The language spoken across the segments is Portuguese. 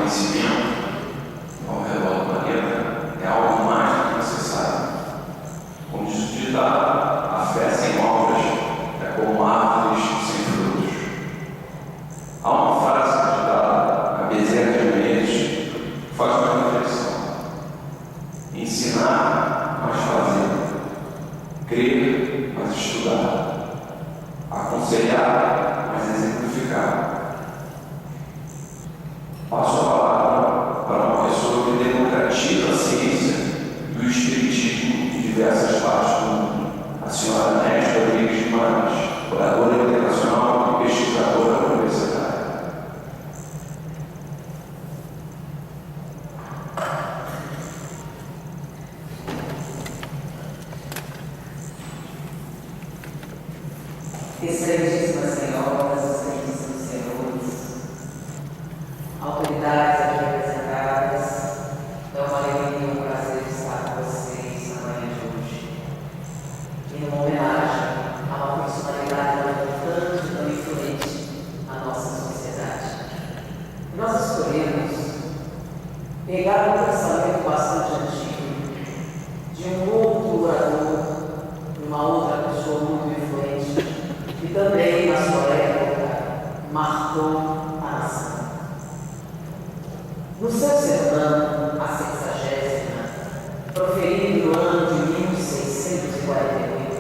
conhecimento ao redor do planeta é algo mais do que necessário. Como diz o ditado, a fé sem obras é como árvores sem frutos. Há uma frase ditada, a Bezerra de Menezes, que faz uma reflexão: ensinar, mas fazer; crer, mas estudar; aconselhar, mas exemplificar. Passo a palavra para uma pessoa que democratiza a ciência e o espiritismo em diversas partes do mundo, a senhora Néstor Rodrigues Guimarães, oradora internacional e pesquisadora universitária. Excelentíssimas senhoras, excelentíssimos senhores, autoridades aqui representadas, é uma alegria e um prazer estar com vocês na manhã de hoje. E numa homenagem a uma personalidade importante e tão influente na nossa sociedade. E nós escolhemos pegar um pensamento bastante antigo de um outro orador, de uma outra pessoa muito influente, que também, na sua época, marcou a nação. No seu sermão, a 60ª, proferido no ano de 1648,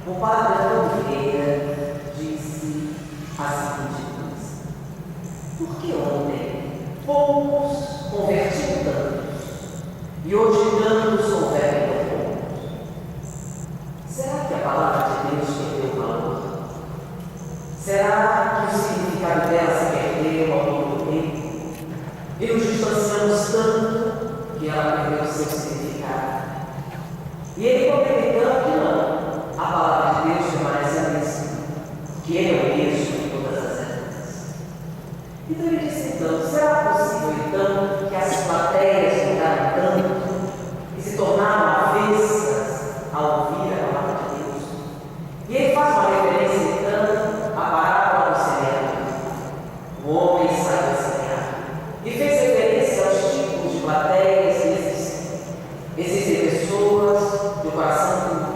o padre Antônio Vieira disse a seguinte coisa: por que ontem poucos convertiam tantos, e hoje tantos convertem poucos? Será que a palavra de Deus perdeu o valor? Será que o significado dela se perdeu ao longo do tempo? E nos distanciamos tanto que ela perdeu o seu significado. E ele complementando que não, a palavra de Deus permanece a mesma, que ele é o mesmo em todas as épocas. Então ele disse: então, será possível então que as plateias mudaram tanto e se tornaram avessas ao ouvir a palavra de Deus? E ele faz uma referência então à parábola do semeador. O homem saiu a semear e fez referência aos tipos de plateias que existem. Existem pessoas do coração puro,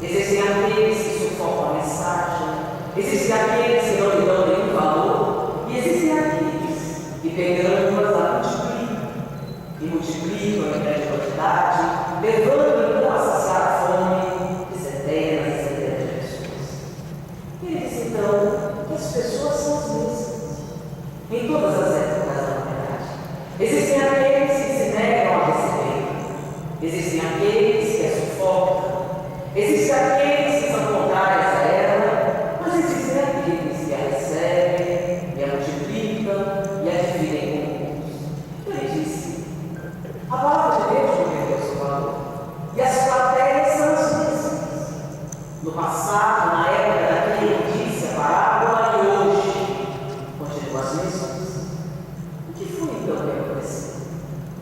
existem aqueles que sufocam a mensagem, existem aqueles que não lhe dão nenhum valor, e existem aqueles que, pegando-as, a multiplicam, e multiplicam em grande quantidade, levando então a saciar a fome de centenas e centenas de pessoas. E ele diz então que as pessoas são as mesmas em todas as épocas da humanidade. Existem aqueles que se negam a receber, existem aqueles que a sufocam, existem aqueles que são contrários a ela, mas existem aqueles que a recebem, e a multiplicam e a dividem com muitos. Então ele disse: a palavra de Deus não perdeu seu valor, e as plateias são as mesmas. No passado, na época daquele que disse a parábola, e hoje continuam as mesmas. O que foi então que aconteceu?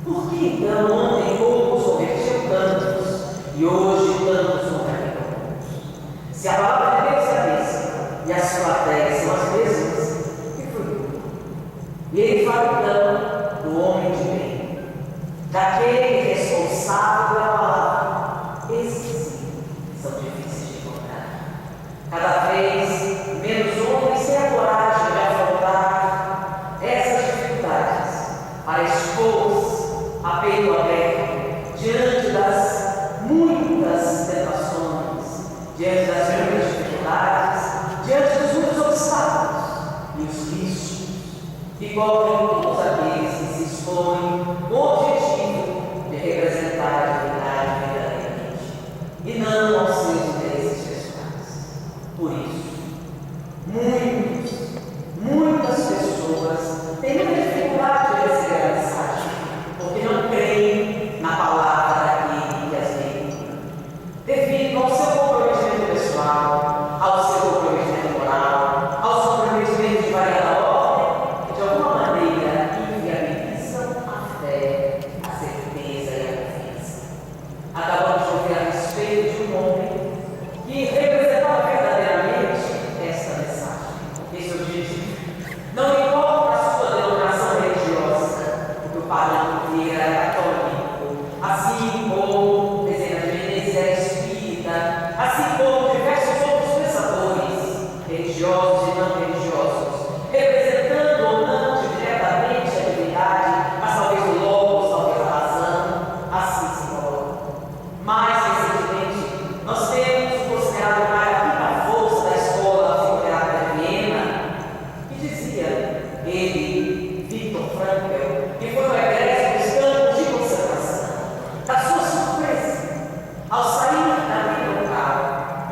Por que então ontem poucos convertiam tantos e hoje tantos convertem poucos? Se a palavra de Deus é a mesma e as plateias são as mesmas, o que foi? E ele fala então do homem de bem, daquele responsável pela palavra. Esses sim são difíceis de encontrar. Cada vez menos homens têm a coragem de afrontar essas dificuldades para expor-se a peito aberto diante das muitas tentações, diante das muitas dificuldades, diante dos muitos obstáculos e os riscos que correm todos aqueles que se expõem com o objetivo de representar a divindade verdadeiramente e não aos seus interesses pessoais. Por isso, muitas pessoas têm muita dificuldade de receber a mensagem, porque não creem na palavra daquele que as leitura, devido ao seu comprometimento pessoal, ao seu comprometimento moral, aos comprometimentos de variada ordem, que de alguma maneira Barão Vieira era católico, assim como Bezerra de Menezes era espírita, assim como diversos outros pensadores, religiosos e não religiosos, representando ou não diretamente a divindade, mas talvez o logos, talvez a razão, assim se coloca. Mais recentemente, nós temos o considerado mais a força da escola figurária de Viena, que dizia, ele, Viktor Frankl, que foi o egresso dos campos de concentração, da sua surpresa, ao sair da vida local,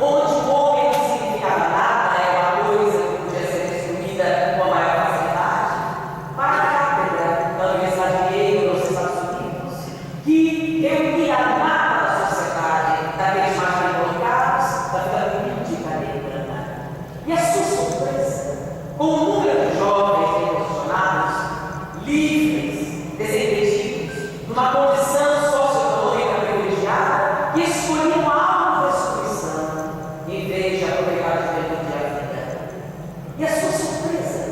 onde o homem não significava nada, era uma coisa que podia ser destruída com a maior facilidade, para a cátedra da Universidade de Yale, nos Estados Unidos, que reunia a mata da sociedade, daqueles mais bem colocados, da vida política americana. E a sua surpresa, com o número de jovens bem posicionados, livres, desimpedidos, numa condição socioeconômica privilegiada, que escolhiam a autodestruição em vez de aproveitar a juventude e a vida. E a sua surpresa,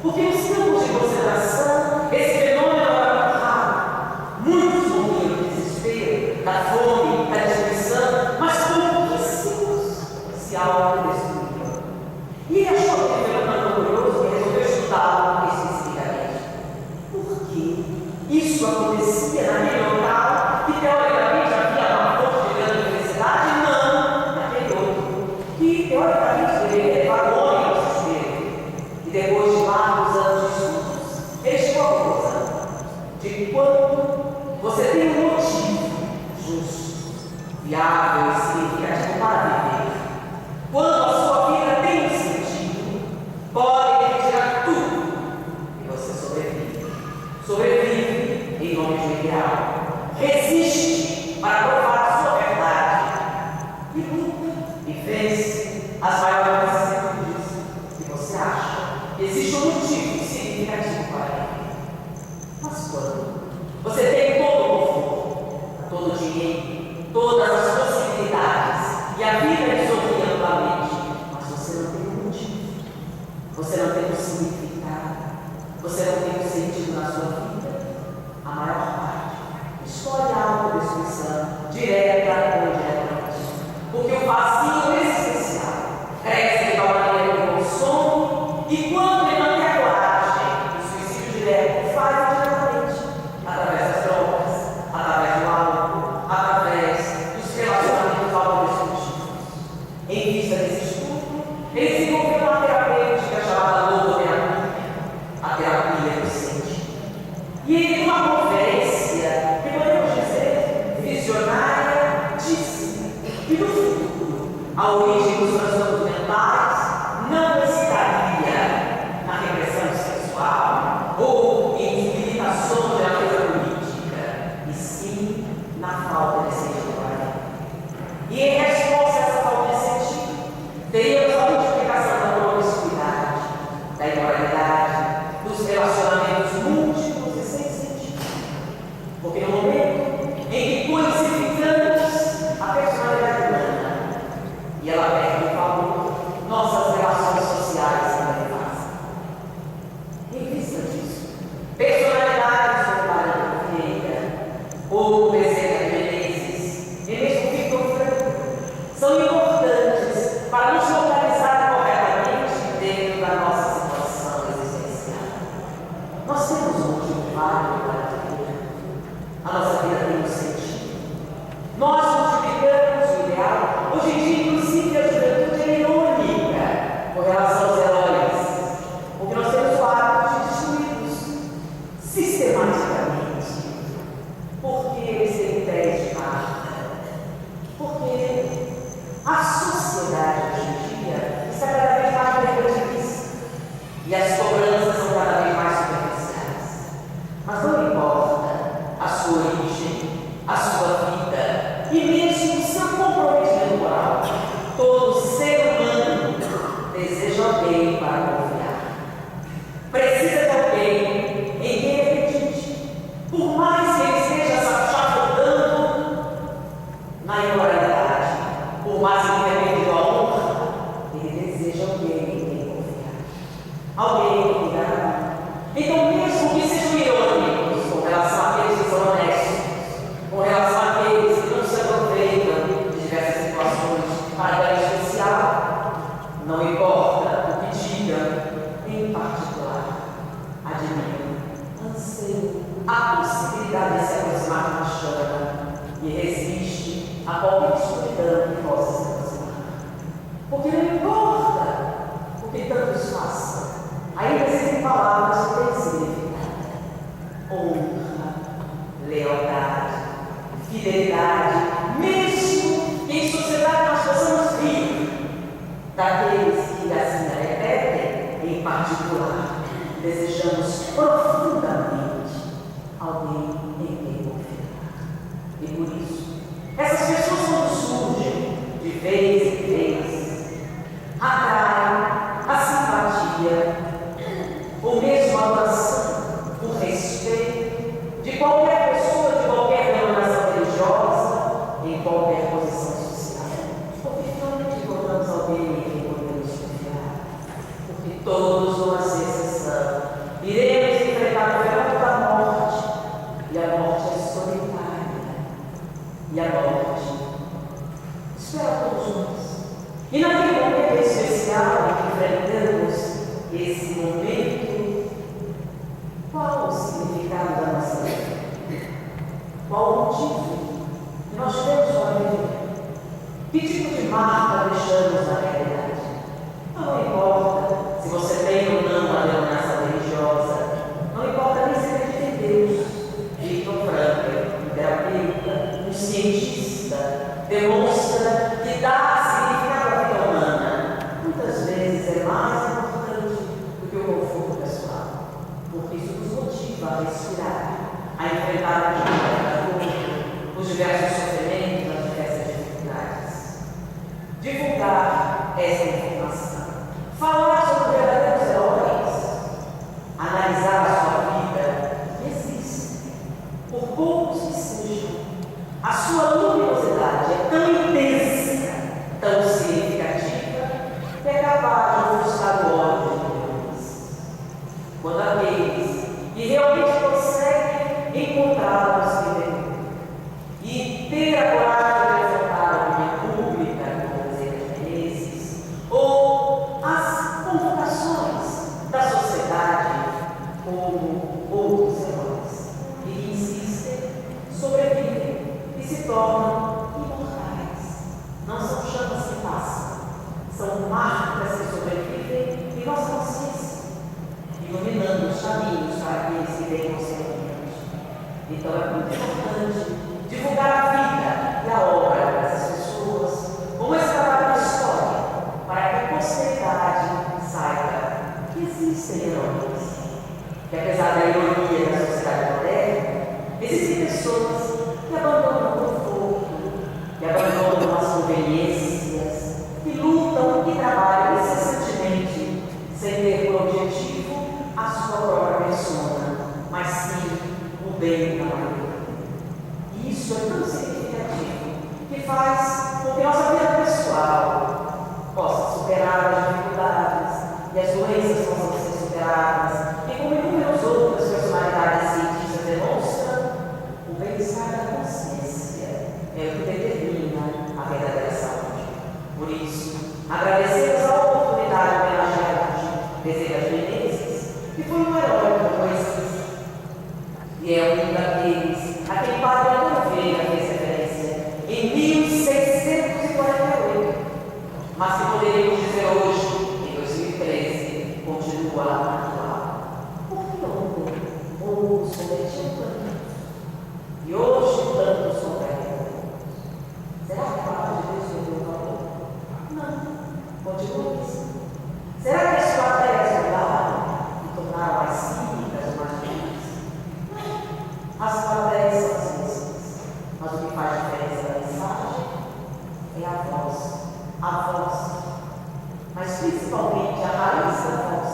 porque nos campos de concentração, esse fenômeno era muito raro. Muitos morriam do desespero, da fome, da destruição, mas pouquíssimos se autodestruíam. E ele achou que era tão curioso que resolveu estudá-lo especificamente. Por que isso acontecia naquele local que teoricamente havia uma fonte de grande felicidade? Não, naquele outro, que teoricamente deveria levar o homem ao desespero. E depois de largos anos de estudos, ele chegou à conclusão de quando você tem um motivo justo, viável e significativo para viver, quando a sua vida tem um sentido, pode retirar tudo e você sobrevive. Sobrevive em nome do ideal. Resiste para provar a sua verdade. E luta e vence as maiores vicissitudes que você acha que existe um motivo significativo para ele. Mas quando você tem todo o conforto, todo o dinheiro, todas as possibilidades e a vida lhe sorri amplamente, mas você não tem um motivo, você não tem um significado, você não tem um sentido na sua vida, a maior parte escolhe a autodestruição, direta ou indiretamente, porque o vazio existencial cresce de tal maneira que consome, e quando ele não tem coragem, o suicídio direto faz diretamente, através das drogas, através do álcool, através dos relacionamentos autodestrutivos. Em vista desse estudo, ele desenvolveu uma terapêutica chamada logoterapia, a terapia do sentir. E ele, numa conferência, que podemos dizer visionária, disse que no futuro a origem dos transtornos mentais não estaria na repressão sexual ou em limitações da vida política, e sim na falta de sentido para ele. E em resposta a essa falta de sentido, teríamos a multiplicação da promiscuidade, da imoralidade, dos relacionamentos múltiplos e sem sentido. Porque no momento em que coisificamos a personalidade humana e ela perde o valor, nossas relações sociais também fazem. Em vista disso, personalidades como Barão Vieira ou Bezerra de Menezes e mesmo Viktor Frankl são importantes para nos localizar corretamente dentro da nossa situação existencial. Nós temos um motivo válido para viver. A fidelidade, mesmo que em sociedade nós possamos rir daqueles que assim a repetem, em particular, desejamos profundamente alguém em quem confiar. E por isso, essas pessoas quando surgem de vez em vez, atraem a simpatia, ou mesmo a adoração, o respeito de qualquer pessoa, de qualquer denominação religiosa, em qualquer posição social. Porque finalmente encontramos alguém em quem podemos confiar. Porque todos, numa exceção, iremos enfrentar o fenômeno da morte. E a morte é solitária. E a morte espera todos nós. E naquele momento especial em que enfrentamos esse momento, qual o significado da nossa vida? Qual o motivo que nós temos para viver? Que tipo de marca deixamos na realidade? Não importa se você tem ou não uma denominação religiosa, não importa nem se acredita em Deus. Victor Frankl, um terapeuta, um cientista, demonstra que dar significado à vida humana muitas vezes é mais importante do que o conforto pessoal, porque isso nos motiva a respirar, a enfrentar os diversos sofrimentos, as diversas dificuldades. Divulgar essa informação, falar sobre verdadeiros heróis, analisar a sua vida, que existe, por poucos que sejam. A sua luminosidade é tão intensa, tão significativa, que é capaz de ofuscar o ódio de Deus. Quando aqueles que realmente conseguem encontrar os que devem e ter a coragem de enfrentar a opinião pública, como Bezerra de Menezes, ou as convocações da sociedade, como outros heróis, e que insistem, sobrevivem e se tornam imortais. Não são chamas que passam, são marcas que sobrevivem em nossa consciência, iluminando os caminhos para aqueles que vêm consequentemente. Então é muito importante divulgar a vida e a obra dessas pessoas, como esse trabalho de história, para que a posteridade saiba que existem heróis, que apesar da ironia da sociedade moderna, existem pessoas que abandonam o conforto, que abandonam as conveniências, que lutam e trabalham incessantemente, sem ter por objetivo a sua própria persona, mas sim o bem da maioria. E isso é tão significativo que faz com que nossa vida pessoal possa superar as dificuldades e as doenças possam ser superadas, e como inúmeras outras personalidades cientistas demonstram, o bem-estar da consciência é o que determina a verdadeira saúde. Por isso, agradecemos a oportunidade de homenagear Bezerra de Menezes, que foi um herói como esse, e é um daqueles a quem Padre Antônio Vieira fez referência em 1648, mas que poderíamos dizer hoje, em 2013, continua atual. Por que ontem poucos cometiam tantos e hoje tantos cometem? Será que a palavra de Deus perdeu o valor? Não, continua isso. Será que as plateias mudaram e tornaram mais cínicas, mais duras? Não. As plateias são as mesmas, mas o que faz diferença da mensagem é a voz. Mas principalmente a raiz da voz,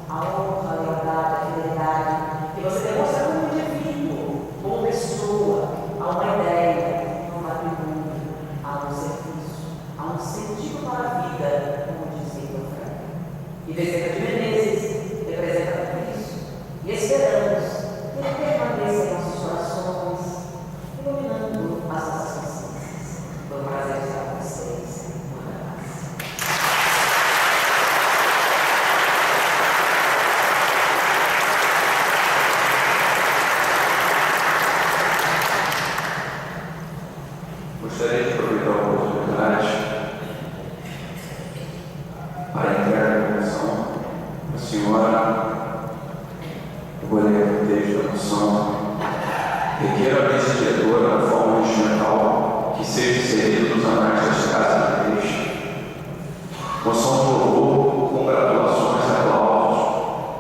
a honra, a lealdade, a fidelidade, que você demonstra como indivíduo, como pessoa, a uma ideia, a um patrimônio, a um serviço, a um sentido para a vida, como diz Victor Frankl. E Bezerra de Menezes representa tudo isso. E esperamos que ele permaneça em nossos corações, iluminando as nossas consciências. Foi um prazer estar com vocês. Muita paz. requer a mesa diretora da forma regimental que seja inserido nos anais das casas de Cristo. Moção de louvor, congratulações e aplausos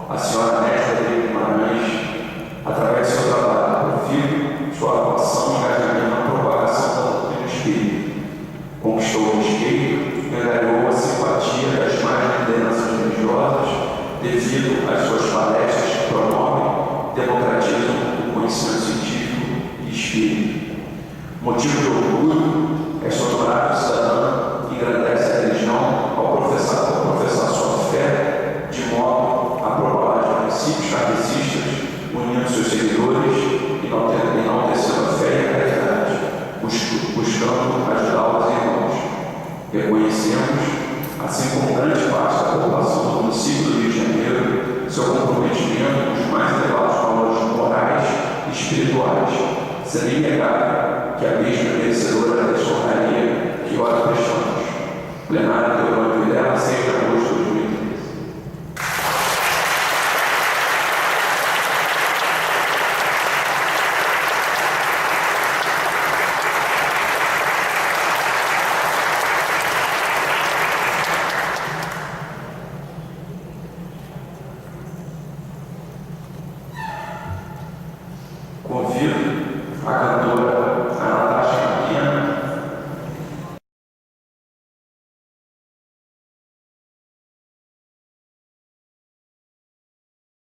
à senhora Néstor de Guimarães, através do seu trabalho profícuo, sua atuação e engajamento na propagação da doutrina espírita. Conquistou o respeito e ganhou a simpatia das mais lideranças religiosas devido às suas palestras que promovem, democratizam o conhecimento científico e espírita. Motivo de orgulho, esta honorável cidadã engrandece a religião ao professar sua fé, de modo a propagar princípios kardecistas, unindo seus seguidores e não tecendo a fé e a caridade, buscando ajudá-los em irmãos. Reconhecemos, assim como grande parte da população do município do Rio de Janeiro, seu comprometimento com os mais elevados valores morais e espirituais, sem nem negar que a mesma é merecedora da honraria que ora prestamos. Plenário do Teodoro Vilela, 6 de agosto de 2013. Convido a cantora